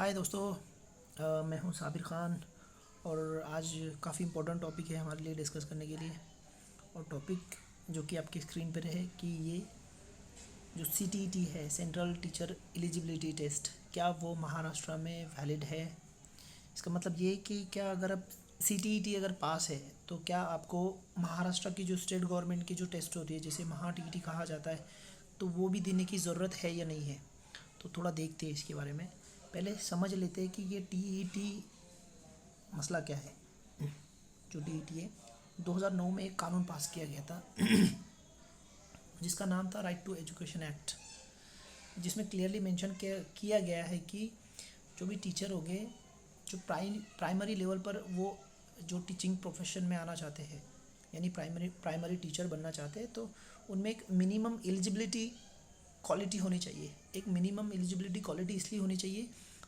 हाय दोस्तों। मैं हूं साबिर ख़ान और आज काफ़ी इम्पोर्टेंट टॉपिक है हमारे लिए डिस्कस करने के लिए। और टॉपिक जो कि आपकी स्क्रीन पर है कि ये जो CTET है, सेंट्रल टीचर एलिजिबिलिटी टेस्ट, क्या वो महाराष्ट्र में वैलिड है। इसका मतलब ये कि क्या अगर आप CTET अगर पास है तो क्या आपको महाराष्ट्र की जो स्टेट गवर्नमेंट की जो टेस्ट होती है जिसे महा TET कहा जाता है, तो वो भी देने की ज़रूरत है या नहीं है। तो थोड़ा देखते हैं इसके बारे में। पहले समझ लेते हैं कि ये TET मसला क्या है। जो TET है, 2009 में एक कानून पास किया गया था जिसका नाम था राइट टू एजुकेशन एक्ट, जिसमें क्लियरली मेंशन किया गया है कि जो भी टीचर होंगे जो प्राइमरी लेवल पर वो जो टीचिंग प्रोफेशन में आना चाहते हैं, यानी प्राइमरी टीचर बनना चाहते हैं, तो उनमें एक मिनिमम एलिजिबिलिटी क्वालिटी होनी चाहिए। एक मिनिमम एलिजिबिलिटी क्वालिटी इसलिए होनी चाहिए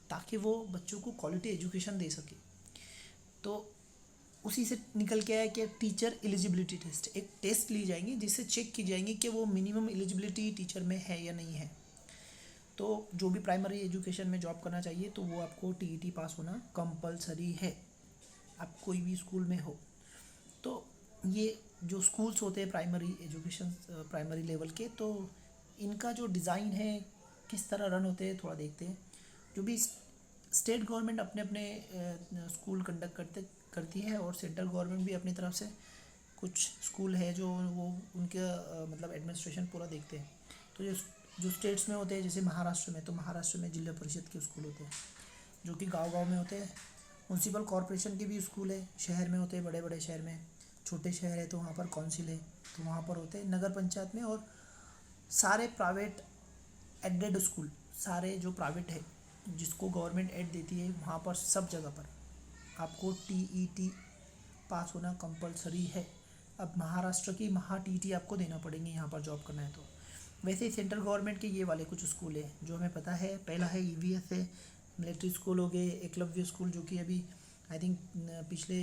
ताकि वो बच्चों को क्वालिटी एजुकेशन दे सके। तो उसी से निकल के आया कि टीचर एलिजिबिलिटी टेस्ट, एक टेस्ट ली जाएंगी जिससे चेक की जाएंगी कि वो मिनिमम एलिजिबिलिटी टीचर में है या नहीं है। तो जो भी प्राइमरी एजुकेशन में जॉब करना चाहिए तो वो आपको TET पास होना कंपलसरी है, आप कोई भी स्कूल में हो। तो ये जो स्कूल्स होते हैं प्राइमरी एजुकेशन प्राइमरी लेवल के, तो इनका जो डिज़ाइन है किस तरह रन होते हैं थोड़ा देखते हैं। जो भी स्टेट गवर्नमेंट अपने अपने स्कूल कंडक्ट करती है और सेंट्रल गवर्नमेंट भी अपनी तरफ से कुछ स्कूल है जो वो उनका मतलब एडमिनिस्ट्रेशन पूरा देखते हैं। तो जो स्टेट्स में होते हैं, जैसे महाराष्ट्र में, तो महाराष्ट्र में जिला परिषद के स्कूल होते हैं जो कि गांव-गांव में होते हैं। म्यूनसिपल कॉरपोरेशन के भी स्कूल है, शहर में होते हैं, बड़े बड़े शहर में। छोटे शहर है तो वहाँ पर काउंसिल है तो वहाँ पर होते हैं नगर पंचायत में। और सारे प्राइवेट एडेड स्कूल, सारे जो प्राइवेट है जिसको गवर्नमेंट एड देती है, वहाँ पर सब जगह पर आपको TET पास होना कंपलसरी है। अब महाराष्ट्र की महा TET आपको देना पड़ेंगे यहाँ पर जॉब करना है तो। वैसे ही सेंट्रल गवर्नमेंट के ये वाले कुछ स्कूल है जो हमें पता है। पहला है EVS है, मिलिट्री स्कूल हो गए, एकलव्य स्कूल जो कि अभी आई थिंक पिछले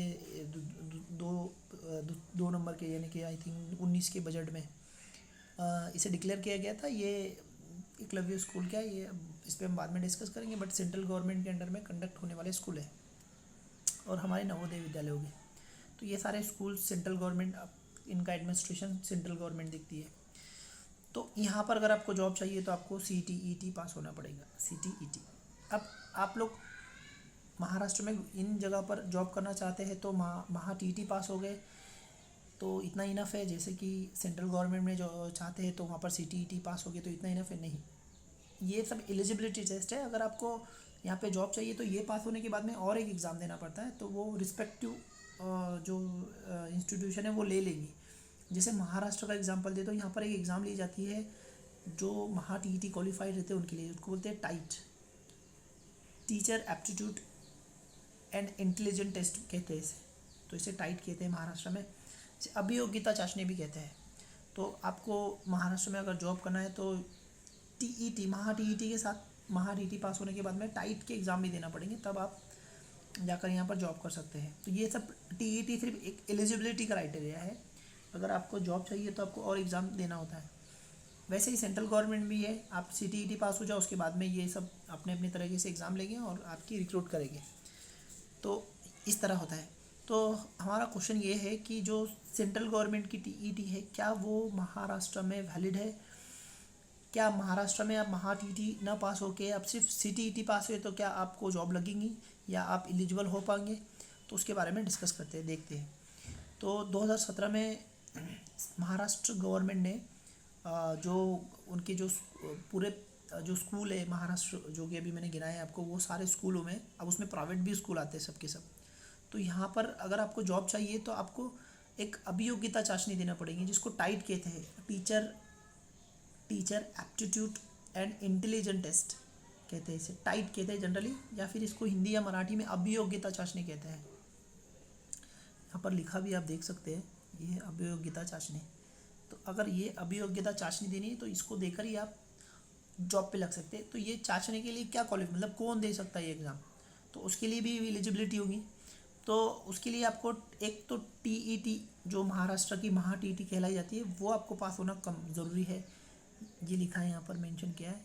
दो नंबर के, यानी कि आई थिंक 19 के बजट में इसे डिक्लेयर किया गया था। ये एकलव्य स्कूल क्या है, ये इस पर हम बाद में डिस्कस करेंगे, बट सेंट्रल गवर्नमेंट के अंडर में कंडक्ट होने वाले स्कूल है। और हमारे नवोदय विद्यालय हो गए। तो ये सारे स्कूल सेंट्रल गवर्नमेंट, इनका एडमिनिस्ट्रेशन सेंट्रल गवर्नमेंट देखती है। तो यहाँ पर अगर आपको जॉब चाहिए तो आपको CTET पास होना पड़ेगा, CTET। अब आप लोग महाराष्ट्र में इन जगह पर जॉब करना चाहते हैं तो महा TET पास हो गए तो इतना इनफ है। जैसे कि सेंट्रल गवर्नमेंट में जो चाहते हैं तो वहाँ पर CTET पास हो गए तो इतना इनफ है, नहीं। ये सब एलिजिबिलिटी टेस्ट है। अगर आपको यहाँ पे जॉब चाहिए तो ये पास होने के बाद में और एक एग्ज़ाम देना पड़ता है, तो वो रिस्पेक्टिव जो इंस्टीट्यूशन है वो ले लेंगी। जैसे महाराष्ट्र का एग्जांपल दे तो यहाँ पर एक एग्ज़ाम ली जाती है जो महा TET क्वालिफाइड रहते हैं उनके लिए, उसको बोलते हैं TAIT, teacher aptitude and intelligent test कहते हैं इसे। तो इसे टाइट कहते हैं महाराष्ट्र में। इसे अभियोग्यता चाशनी भी कहते हैं। तो आपको महाराष्ट्र में अगर जॉब करना है तो TET, महा TET के साथ महा TET पास होने के बाद में टाइट के एग्ज़ाम भी देना पड़ेंगे, तब आप जाकर यहाँ पर जॉब कर सकते हैं। तो ये सब TET सिर्फ एक एलिजिबिलिटी क्राइटेरिया है। अगर आपको जॉब चाहिए तो आपको और एग्ज़ाम देना होता है। वैसे ही सेंट्रल गवर्नमेंट भी है, आप CTET पास हो जाओ, उसके बाद में ये सब अपने अपने तरीके से एग्ज़ाम लेंगे और आपकी रिक्रूट करेंगे। तो इस तरह होता है। तो हमारा क्वेश्चन ये है कि जो सेंट्रल गवर्नमेंट की TET है, क्या वो महाराष्ट्र में वैलिड है। क्या महाराष्ट्र में आप महा TET ना पास होके आप सिर्फ CTET पास हुए तो क्या आपको जॉब लगेंगी या आप एलिजिबल हो पाएंगे, तो उसके बारे में डिस्कस करते हैं, देखते हैं। तो 2017 में महाराष्ट्र गवर्नमेंट ने जो उनके जो पूरे जो स्कूल है महाराष्ट्र, जो कि अभी मैंने गिनाए हैं आपको, वो सारे स्कूलों में अब उसमें प्राइवेट भी स्कूल आते हैं सबके सब। तो यहाँ पर अगर आपको जॉब चाहिए तो आपको एक अभियोग्यता चाशनी देना पड़ेगी जिसको टाइट कहते हैं, teacher aptitude and intelligent test कहते हैं, इसे टाइट कहते हैं जनरली, या फिर इसको हिंदी या मराठी में अभियोग्यता चाशनी कहते हैं। यहाँ पर लिखा भी आप देख सकते हैं, ये है अभियोग्यता चाशनी। तो अगर ये अभियोग्यता चाशनी देनी है तो इसको देकर ही आप जॉब पे लग सकते हैं। तो ये चाशनी के लिए क्या क्वालिफाई, मतलब कौन दे सकता है ये एग्ज़ाम, तो उसके लिए भी एलिजिबिलिटी होगी। तो उसके लिए आपको एक तो TET जो महाराष्ट्र की महा TET कहलाई जाती है वो आपको पास होना कम ज़रूरी है, ये लिखा है यहाँ पर मेंशन किया है।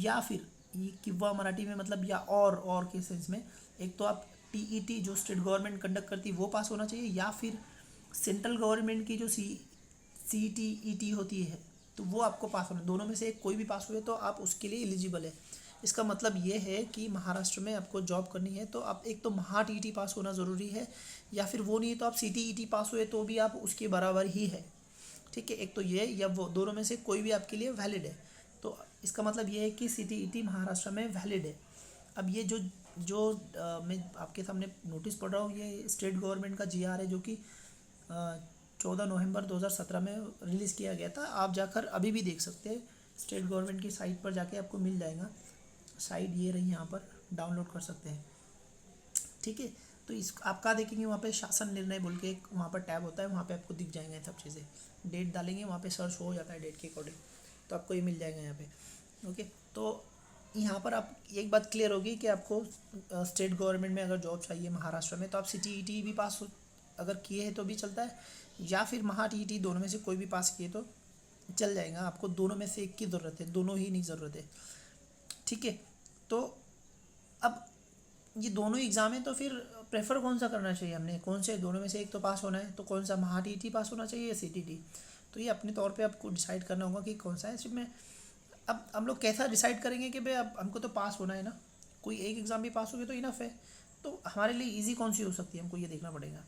या फिर ये किव्वा मराठी में मतलब या और के सेंस में, एक तो आप टीईटी जो स्टेट गवर्नमेंट कंडक्ट करती है वो पास होना चाहिए, या फिर सेंट्रल गवर्नमेंट की जो सीटीईटी होती है तो वो आपको पास होना, दोनों में से एक कोई भी पास हुए तो आप उसके लिए एलिजिबल है। इसका मतलब ये है कि महाराष्ट्र में आपको जॉब करनी है तो आप एक तो महा टीईटी पास होना ज़रूरी है, या फिर वो नहीं तो आप सीटीईटी पास हुए तो भी आप उसके बराबर ही है। ठीक है, एक तो ये या वो, दोनों में से कोई भी आपके लिए वैलिड है। तो इसका मतलब ये है कि सीटीईटी महाराष्ट्र में वैलिड है। अब ये जो जो मैं आपके सामने नोटिस पढ़ रहा हूँ, ये स्टेट गवर्नमेंट का जीआर है जो कि 14 नवंबर 2017 में रिलीज़ किया गया था। आप जाकर अभी भी देख सकते हैं, स्टेट गवर्नमेंट की साइट पर जाके आपको मिल जाएगा। साइट ये रही, यहाँ पर डाउनलोड कर सकते हैं। ठीक है, तो इस आप कहाँ देखेंगे, वहाँ पे शासन निर्णय बोल के एक वहाँ पर टैब होता है, वहाँ पे आपको दिख जाएंगे सब चीज़ें। डेट डालेंगे वहाँ पे सर्च हो जाता है डेट के अकॉर्डिंग, तो आपको ये मिल जाएगा यहाँ पे। ओके, तो यहाँ पर आप एक बात क्लियर होगी कि आपको स्टेट गवर्नमेंट में अगर जॉब चाहिए महाराष्ट्र में तो आप सीटीईटी भी पास अगर किए हैं तो भी चलता है, या फिर महा टीईटी, दोनों में से कोई भी पास किए तो चल जाएगा। आपको दोनों में से एक की ज़रूरत है, दोनों ही नहीं ज़रूरत है। ठीक है, तो अब ये दोनों एग्ज़ाम है तो फिर प्रेफर कौन सा करना चाहिए हमने, कौन से दोनों में से एक तो पास होना है, तो कौन सा महा टीईटी पास होना चाहिए या सीटीटी। तो ये अपने तौर पे आपको डिसाइड करना होगा कि कौन सा है। इसमें अब हम लोग कैसा डिसाइड करेंगे कि भाई अब हमको तो पास होना है ना, कोई एक एग्ज़ाम भी पास हो गया तो इनफ है। तो हमारे लिए ईजी कौन सी हो सकती है, हमको ये देखना पड़ेगा,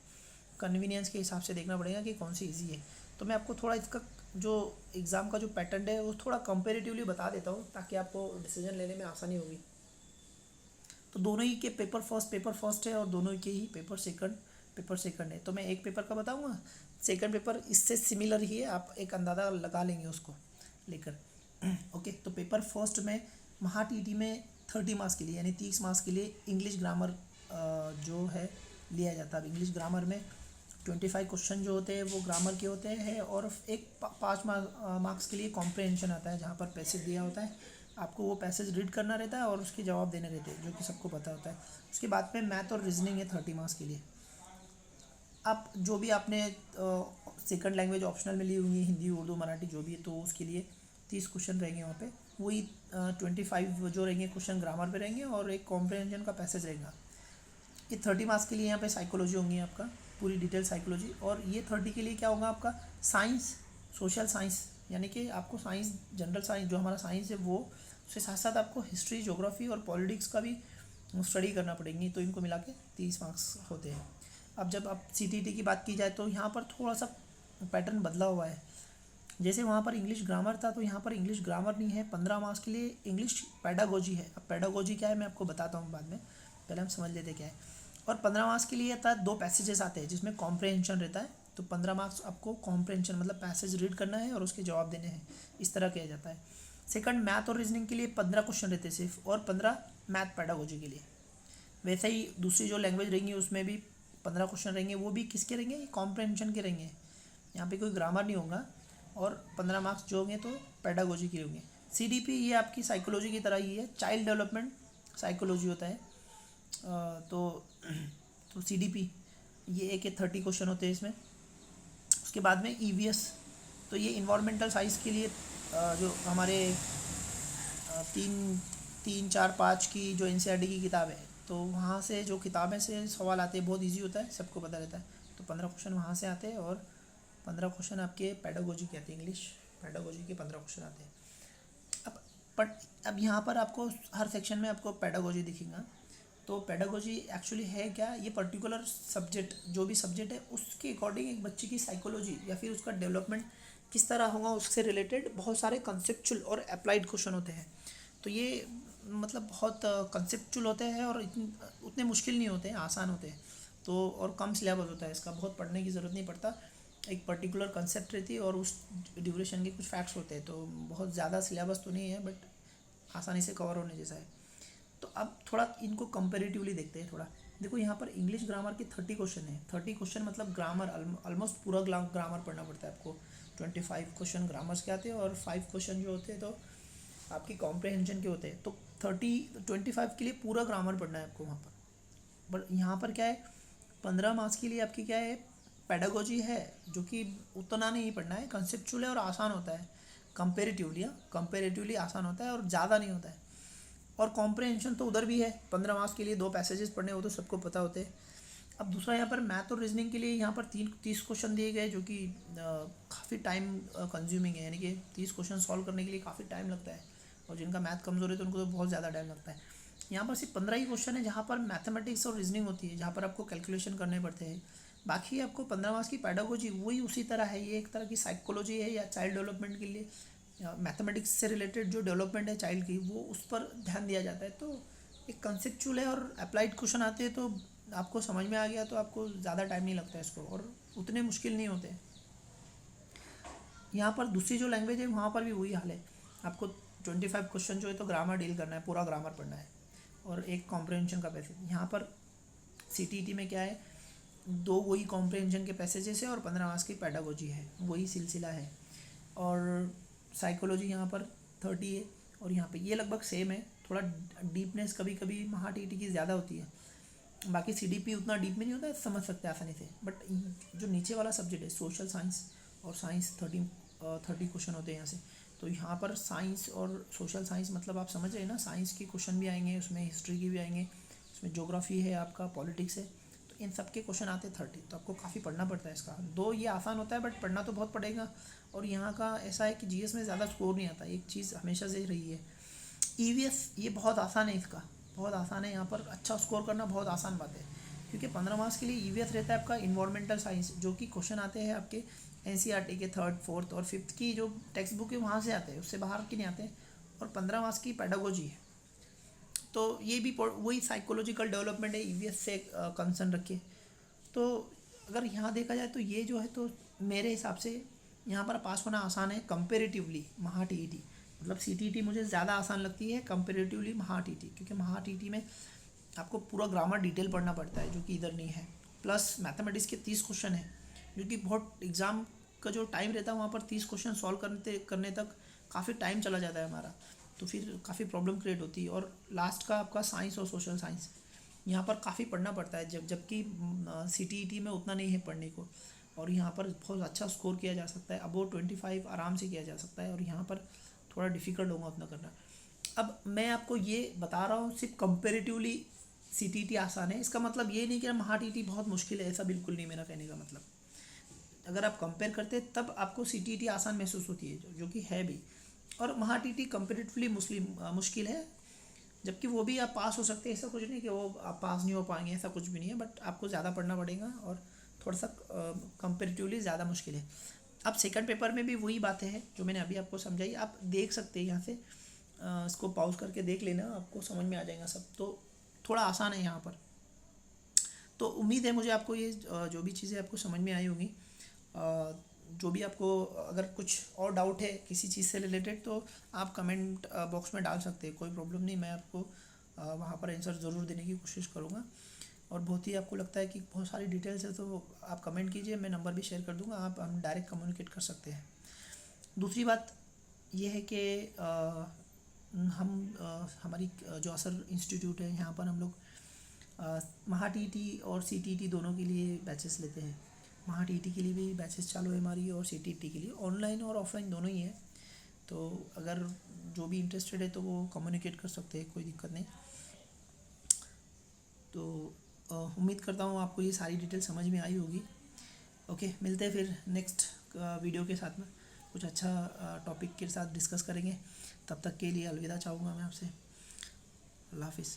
कन्वीनियंस के हिसाब से देखना पड़ेगा कि कौन सी ईजी है। तो मैं आपको थोड़ा इसका जो एग्ज़ाम का जो पैटर्न है वो थोड़ा कंपेरेटिवली बता देता हूँ ताकि आपको डिसीजन लेने में आसानी होगी। तो दोनों ही के पेपर फर्स्ट है और दोनों के ही पेपर सेकंड है। तो मैं एक पेपर का बताऊँगा, सेकंड पेपर इससे सिमिलर ही है, आप एक अंदाज़ा लगा लेंगे उसको लेकर। ओके, तो पेपर फर्स्ट में महा टीईटी में 30 मार्क्स के लिए यानी 30 मार्क्स के लिए इंग्लिश ग्रामर जो है लिया जाता है। अब इंग्लिश ग्रामर में 25 क्वेश्चन जो होते हैं वो ग्रामर के होते हैं, और एक 5 मार्क्स के लिए कॉम्प्रहेंशन आता है जहाँ पर पैसेज दिया होता है, आपको वो पैसेज रीड करना रहता है और उसके जवाब देने रहते हैं जो कि सबको पता होता है। उसके बाद में मैथ और रीजनिंग है 30 मार्क्स के लिए। आप जो भी आपने सेकंड लैंग्वेज ऑप्शनल में ली हुई है, हिंदी उर्दू मराठी जो भी है, तो उसके लिए 30 क्वेश्चन रहेंगे वहाँ पे। वही 25 जो रहेंगे क्वेश्चन ग्रामर पे रहेंगे और एक कॉम्प्रहेंशन का पैसेज रहेगा। ये 30 मार्क्स के लिए यहाँ पे साइकोलॉजी होंगी आपका, पूरी डिटेल साइकोलॉजी। और ये 30 के लिए क्या होगा आपका, साइंस, सोशल साइंस, यानी कि आपको साइंस, जनरल साइंस जो हमारा साइंस है वो, उसके साथ साथ आपको हिस्ट्री, ज्योग्राफी और पॉलिटिक्स का भी स्टडी करना पड़ेगी। तो इनको मिला के 30 मार्क्स होते हैं। अब जब आप सीटीटी की बात की जाए तो यहाँ पर थोड़ा सा पैटर्न बदला हुआ है। जैसे वहाँ पर इंग्लिश ग्रामर था तो यहाँ पर इंग्लिश ग्रामर नहीं है, 15 मार्क्स के लिए इंग्लिश पैडागोजी है। अब पैडागोजी क्या है मैं आपको बताता हूँ बाद में, पहले हम समझ लेते क्या है। और 15 मार्क्स के लिए आता है 2 पैसेजेस आते हैं जिसमें कॉम्प्रहेंशन रहता है। तो 15 मार्क्स आपको कॉम्प्रहेंशन मतलब पैसेज रीड करना है और उसके जवाब देने हैं, इस तरह किया जाता है। सेकंड, मैथ और रीजनिंग के लिए 15 क्वेश्चन रहते हैं सिर्फ, और 15 मैथ पैडागोजी के लिए। वैसे ही दूसरी जो लैंग्वेज रहेंगी उसमें भी 15 क्वेश्चन रहेंगे, वो भी किसके रहेंगे, कॉम्प्रहेंशन के रहेंगे, यहाँ पे कोई ग्रामर नहीं होगा। और 15 मार्क्स जो होंगे तो पैडागोजी के होंगे। सीडीपी ये आपकी साइकोलॉजी की तरह ही है, चाइल्ड डेवलपमेंट साइकोलॉजी होता है। तो सीडीपी ये एक 30 क्वेश्चन होते हैं इसमें। उसके बाद में ईवीएस, तो ये इन्वायरमेंटल साइंस के लिए जो हमारे 3, 4, 5 की जो एनसीईआरटी की किताब है, तो वहाँ से जो किताबें से सवाल आते हैं, बहुत इजी होता है, सबको पता रहता है। तो 15 क्वेश्चन वहाँ से आते हैं और 15 क्वेश्चन आपके पैडागोजी के आते हैं, इंग्लिश पैडागोजी के 15 क्वेश्चन आते हैं। अब यहाँ पर आपको हर सेक्शन में आपको पैडागोजी दिखेगा। तो पैडागोजी एक्चुअली है क्या, ये पर्टिकुलर सब्जेक्ट, जो भी सब्जेक्ट है उसके अकॉर्डिंग एक बच्चे की साइकोलॉजी या फिर उसका डेवलपमेंट किस तरह होगा उससे रिलेटेड बहुत सारे कंसेप्चुअल और अप्लाइड क्वेश्चन होते हैं। तो ये मतलब बहुत कंसेप्चुअल होते हैं और उतने मुश्किल नहीं होते हैं, आसान होते हैं। तो और कम सिलेबस होता है इसका, बहुत पढ़ने की ज़रूरत नहीं पड़ता। एक पर्टिकुलर कंसेप्ट रहती है और उस ड्यूरेशन के कुछ फैक्ट्स होते हैं, तो बहुत ज़्यादा सिलेबस तो नहीं है बट आसानी से कवर होने जैसा है। तो अब थोड़ा इनको कंपेरेटिवली देखते हैं। थोड़ा देखो, यहाँ पर इंग्लिश ग्रामर के 30 क्वेश्चन है। 30 क्वेश्चन मतलब ग्रामर ऑलमोस्ट पूरा ग्रामर पढ़ना पड़ता है आपको। 25 क्वेश्चन ग्रामर्स के आते हैं और 5 क्वेश्चन जो होते हैं तो आपकी कॉम्प्रहेंशन के होते हैं। तो 25 के लिए पूरा ग्रामर पढ़ना है आपको वहाँ पर। बट यहाँ पर क्या है, 15 मार्क्स के लिए आपकी क्या है, पैडागोजी है, जो कि उतना नहीं पढ़ना है, कंसेप्चुअल है और आसान होता है कंपेरेटिवली। कंपेरेटिवली आसान होता है और ज़्यादा नहीं होता है। और कॉम्प्रहेंशन तो उधर भी है, 15 मार्क्स के लिए 2 पैसेजेस पढ़ने, वो तो सबको पता होते हैं। अब दूसरा यहाँ पर मैथ और रीजनिंग के लिए यहाँ पर 30 क्वेश्चन दिए गए, जो कि काफ़ी टाइम कंज्यूमिंग है, यानी कि 30 क्वेश्चन सॉल्व करने के लिए काफ़ी टाइम लगता है, और जिनका मैथ कमज़ोर है तो उनको तो बहुत ज़्यादा टाइम लगता है। यहाँ पर सिर्फ 15 ही क्वेश्चन है जहाँ पर मैथमेटिक्स और रीजनिंग होती है, जहाँ पर आपको कैलकुलेशन करने पड़ते हैं। बाकी आपको 15 मार्क्स की पैडागोजी वही उसी तरह है, ये एक तरह की साइकोलॉजी है या चाइल्ड डेवलपमेंट के लिए मैथमेटिक्स से रिलेटेड जो डेवलपमेंट है चाइल्ड की, वो उस पर ध्यान दिया जाता है। तो एक कंसेप्चुअल है, और अप्लाइड क्वेश्चन आते हैं तो आपको समझ में आ गया तो आपको ज़्यादा टाइम नहीं लगता है इसको, और उतने मुश्किल नहीं होते। यहाँ पर दूसरी जो लैंग्वेज है वहाँ पर भी वही हाल है, आपको 25 क्वेश्चन जो है तो ग्रामर डील करना है, पूरा ग्रामर पढ़ना है, और एक कॉम्प्रहेंशन का पैसेज। यहाँ पर CTET में क्या है, 2 वही कॉम्प्रहेंशन के पैसेजेस है और 15 मार्क्स की पैडागोजी है, वही सिलसिला है। और साइकोलॉजी यहाँ पर 30 है, और यहाँ पे ये लगभग सेम है, थोड़ा डीपनेस कभी कभी MHATET की ज़्यादा होती है, बाकी CDP उतना डीप में नहीं होता है, समझ सकते हैं आसानी से। बट जो नीचे वाला सब्जेक्ट है सोशल साइंस और साइंस, 30 क्वेश्चन होते हैं यहाँ से। तो यहाँ पर साइंस और सोशल साइंस मतलब आप समझ रहे हैं ना, साइंस के क्वेश्चन भी आएंगे, उसमें हिस्ट्री की भी आएंगे, उसमें ज्योग्राफी है, आपका पॉलिटिक्स है, तो इन सब के क्वेश्चन आते हैं 30। तो आपको काफ़ी पढ़ना पड़ता है इसका, दो ये आसान होता है बट पढ़ना तो बहुत पड़ेगा। और यहाँ का ऐसा है कि GS में ज़्यादा स्कोर नहीं आता, एक चीज़ हमेशा से रही है। EVS ये बहुत आसान है, इसका बहुत आसान है, यहाँ पर अच्छा स्कोर करना बहुत आसान बात है, क्योंकि 15 मार्क्स के लिए EVS रहता है आपका इन्वायरमेंटल साइंस, जो कि क्वेश्चन आते हैं आपके NCERT के 3rd, 4th और 5th की जो टेक्स्ट बुक है वहाँ से आते हैं, उससे बाहर के नहीं आते हैं। और 15 मार्क्स की पेडागोजी है, तो ये भी वही साइकोलॉजिकल डेवलपमेंट है, EVS से कंसर्न रखे। तो अगर यहाँ देखा जाए तो ये जो है, तो मेरे हिसाब से यहाँ पर पास होना आसान है कंपेरेटिवली MHATET, मतलब CTET मुझे ज़्यादा आसान लगती है कंपेरेटिवली MHATET, क्योंकि MHATET में आपको पूरा ग्रामर डिटेल पढ़ना पड़ता है, जो कि इधर नहीं है। प्लस मैथमेटिक्स के 30 क्वेश्चन है, जो कि बहुत एग्ज़ाम का जो टाइम रहता है वहाँ पर 30 क्वेश्चन सॉल्व करने तक काफ़ी टाइम चला जाता है हमारा, तो फिर काफ़ी प्रॉब्लम क्रिएट होती है। और लास्ट का आपका साइंस और सोशल साइंस, यहाँ पर काफ़ी पढ़ना पड़ता है, जबकि CTET में उतना नहीं है पढ़ने को, और यहाँ पर बहुत अच्छा स्कोर किया जा सकता है, अबोव 25 आराम से किया जा सकता है, और यहाँ पर थोड़ा डिफ़िकल्ट होगा उतना करना। अब मैं आपको ये बता रहा हूँ सिर्फ कंपेरेटिवली CTET आसान है, इसका मतलब ये नहीं कि MHATET बहुत मुश्किल है, ऐसा बिल्कुल नहीं मेरा कहने का मतलब। अगर आप कंपेयर करते हैं तब आपको CTET आसान महसूस होती है, जो कि है भी, और MHATET कंपेरेटिवली मुश्किल है, जबकि वो भी आप पास हो सकते हैं, ऐसा कुछ नहीं कि वो आप पास नहीं हो पाएंगे, ऐसा कुछ भी नहीं है, बट आपको ज़्यादा पढ़ना पड़ेगा और थोड़ा सा कंपेरेटिवली ज़्यादा मुश्किल है। अब सेकंड पेपर में भी वही बातें हैं जो मैंने अभी आपको समझाई, आप देख सकते हैं यहाँ से, इसको पॉज करके देख लेना, आपको समझ में आ जाएगा सब, तो थोड़ा आसान है यहाँ पर। तो उम्मीद है मुझे आपको ये जो भी चीज़ें आपको समझ में आई होगी, जो भी आपको अगर कुछ और डाउट है किसी चीज़ से रिलेटेड तो आप कमेंट बॉक्स में डाल सकते हैं, कोई प्रॉब्लम नहीं, मैं आपको वहाँ पर आंसर ज़रूर देने की कोशिश करूँगा। और बहुत ही आपको लगता है कि बहुत सारी डिटेल्स है तो आप कमेंट कीजिए, मैं नंबर भी शेयर कर दूँगा, आप हम डायरेक्ट कम्युनिकेट कर सकते हैं। दूसरी बात ये है कि हमारी जो असर इंस्टीट्यूट है, यहाँ पर हम लोग MHATET और CTET दोनों के लिए बैचेस लेते हैं। MHATET के लिए भी बैचेस चालू है हमारी, और CTET के लिए ऑनलाइन और ऑफलाइन दोनों ही है। तो अगर जो भी इंटरेस्टेड है तो वो कम्युनिकेट कर सकते हैं, कोई दिक्कत नहीं। तो उम्मीद करता हूँ आपको ये सारी डिटेल समझ में आई होगी। ओके, मिलते हैं फिर नेक्स्ट वीडियो के साथ में, कुछ अच्छा टॉपिक के साथ डिस्कस करेंगे। तब तक के लिए अलविदा चाहूँगा मैं आपसे। अल्लाह हाफिज़।